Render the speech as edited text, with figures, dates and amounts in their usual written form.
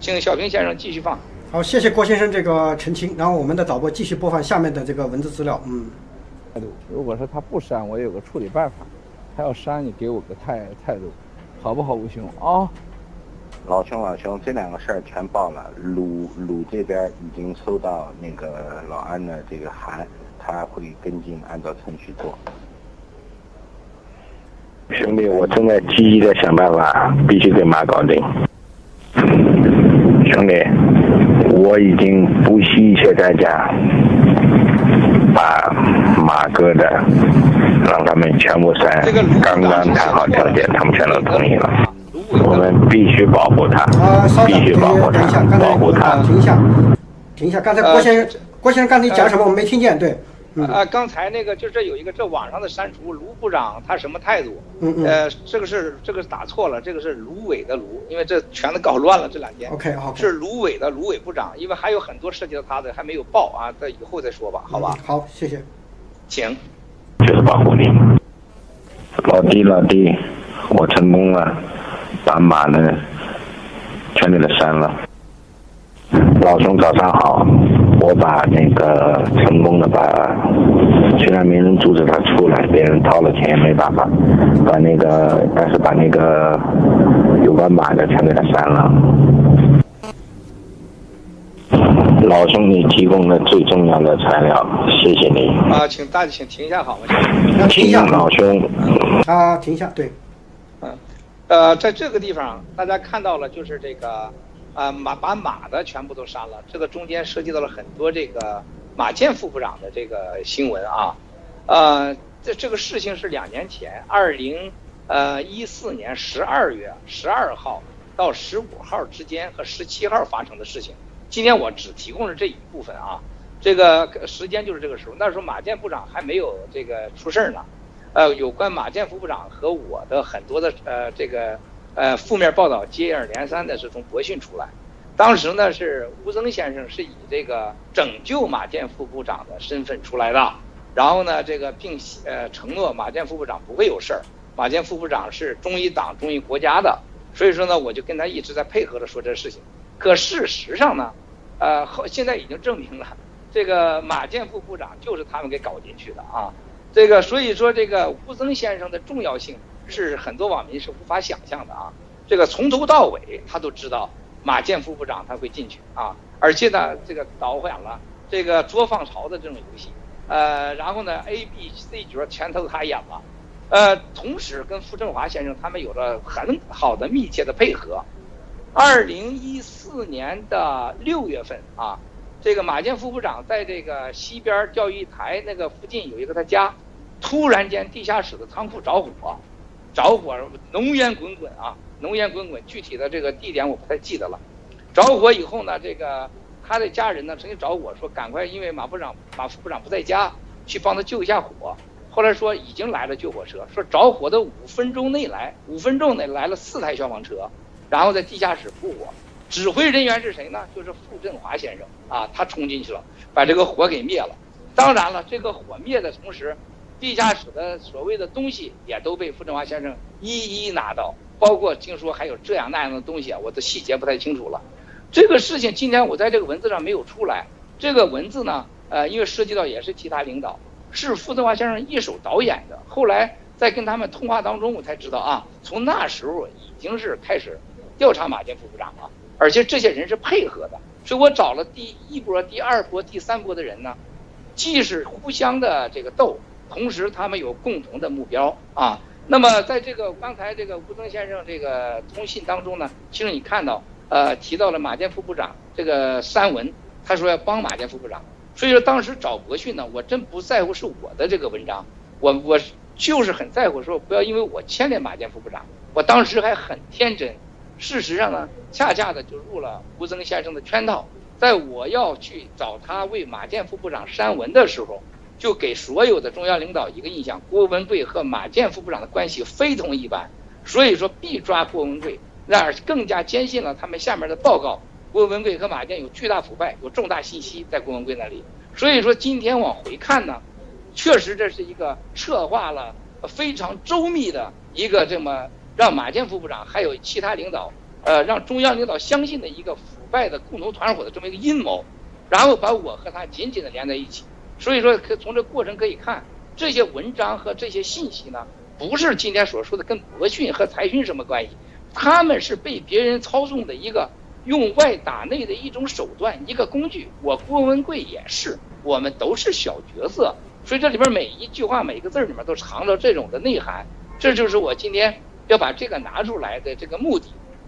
请小平先生继续放。好，谢谢郭先生这个澄清。然后我们的导播继续播放下面的这个文字资料。态度，如果说他不删，我有个处理办法；他要删，你给我个态度，好不好，吴兄啊？老兄，这两个事儿全报了。鲁这边已经收到那个老安的这个函，他会跟进，按照程序做。兄弟，我正在积极的想办法，必须给马搞定。兄弟，我已经不惜一切代价把马哥的让他们全部删，刚刚谈好条件，他们全都同意了。我们必须保护他，必须保护他，保护他。停一下，刚才郭先生刚才你讲什么？我没听见。对。刚才那个就这有一个这网上的删除，卢部长他什么态度？这个打错了，这个是卢伟的卢，因为这全都搞乱了这两天。OK， 是卢伟的卢伟部长，因为还有很多涉及到他的还没有报啊，在以后再说吧，好吧？好，谢谢。请。就是保护你，老弟，我成功了，把马呢全给他删了。老兄早上好，我把那个成功的虽然没人阻止他出来，别人掏了钱也没办法，但是把那个有关马的全给他删了。老兄，你提供了最重要的材料，谢谢你。请大家请停一下好吗？停一下，老兄。停一下，对。在这个地方大家看到了，就是这个。把马的全部都删了，这个中间涉及到了很多这个马建副部长的这个新闻啊，这个事情是2年前，2014年12月12号到15号之间和17号发生的事情。今天我只提供了这一部分啊，这个时间就是这个时候，那时候马建部长还没有这个出事呢，有关马建副部长和我的很多的负面报道接二连三的是从博讯出来，当时呢是吴增先生是以这个拯救马建副部长的身份出来的，然后呢并承诺马建副部长不会有事儿，马建副部长是忠于党忠于国家的，所以说呢我就跟他一直在配合着说这事情。可事实上呢，现在已经证明了这个马建副部长就是他们给搞进去的啊，所以说这个吴增先生的重要性是很多网民是无法想象的啊！这个从头到尾他都知道马建副部长他会进去啊，而且呢这个导演了这个捉放巢的这种游戏，然后呢 A、B、C 角全都他演了，同时跟傅政华先生他们有了很好的密切的配合。2014年的6月份啊，这个马建副部长在这个西边钓鱼台那个附近有一个他家，突然间地下室的仓库着火，浓烟滚滚啊，浓烟滚滚，具体的这个地点我不太记得了。着火以后呢，这个他的家人呢曾经找我说，赶快，因为马副部长不在家，去帮他救一下火。后来说已经来了救火车，说着火的5分钟内来了4台消防车，然后在地下室扑火。指挥人员是谁呢？就是傅振华先生啊，他冲进去了，把这个火给灭了。当然了，这个火灭的同时，地下室的所谓的东西也都被傅振华先生一一拿到，包括听说还有这样那样的东西啊，我的细节不太清楚了。这个事情今天我在这个文字上没有出来，这个文字呢，因为涉及到也是其他领导，是傅振华先生一手导演的。后来在跟他们通话当中，我才知道啊，从那时候已经是开始调查马建副部长了，而且这些人是配合的，所以我找了第1波、第2波、第3波的人呢，既是互相的这个斗。同时他们有共同的目标啊。那么在这个刚才这个吴增先生这个通信当中呢，其实你看到提到了马建副部长这个删文，他说要帮马建副部长，所以说当时找博讯呢，我真不在乎是我的这个文章，我就是很在乎说不要因为我牵连马建副部长，我当时还很天真。事实上呢，恰恰的就入了吴增先生的圈套，在我要去找他为马建副部长删文的时候，就给所有的中央领导一个印象，郭文贵和马建副部长的关系非同一般，所以说必抓郭文贵，然而更加坚信了他们下面的报告，郭文贵和马建有巨大腐败，有重大信息在郭文贵那里。所以说今天往回看呢，确实这是一个策划了非常周密的一个这么让马建副部长还有其他领导让中央领导相信的一个腐败的共同团伙的这么一个阴谋，然后把我和他紧紧的连在一起。所以说，从这过程可以看，这些文章和这些信息呢，不是今天所说的跟博讯和财讯什么关系，他们是被别人操纵的一个用外打内的一种手段，一个工具。我郭文贵也是，我们都是小角色，所以这里边每一句话每一个字里面都藏着这种的内涵，这就是我今天要把这个拿出来的这个目的。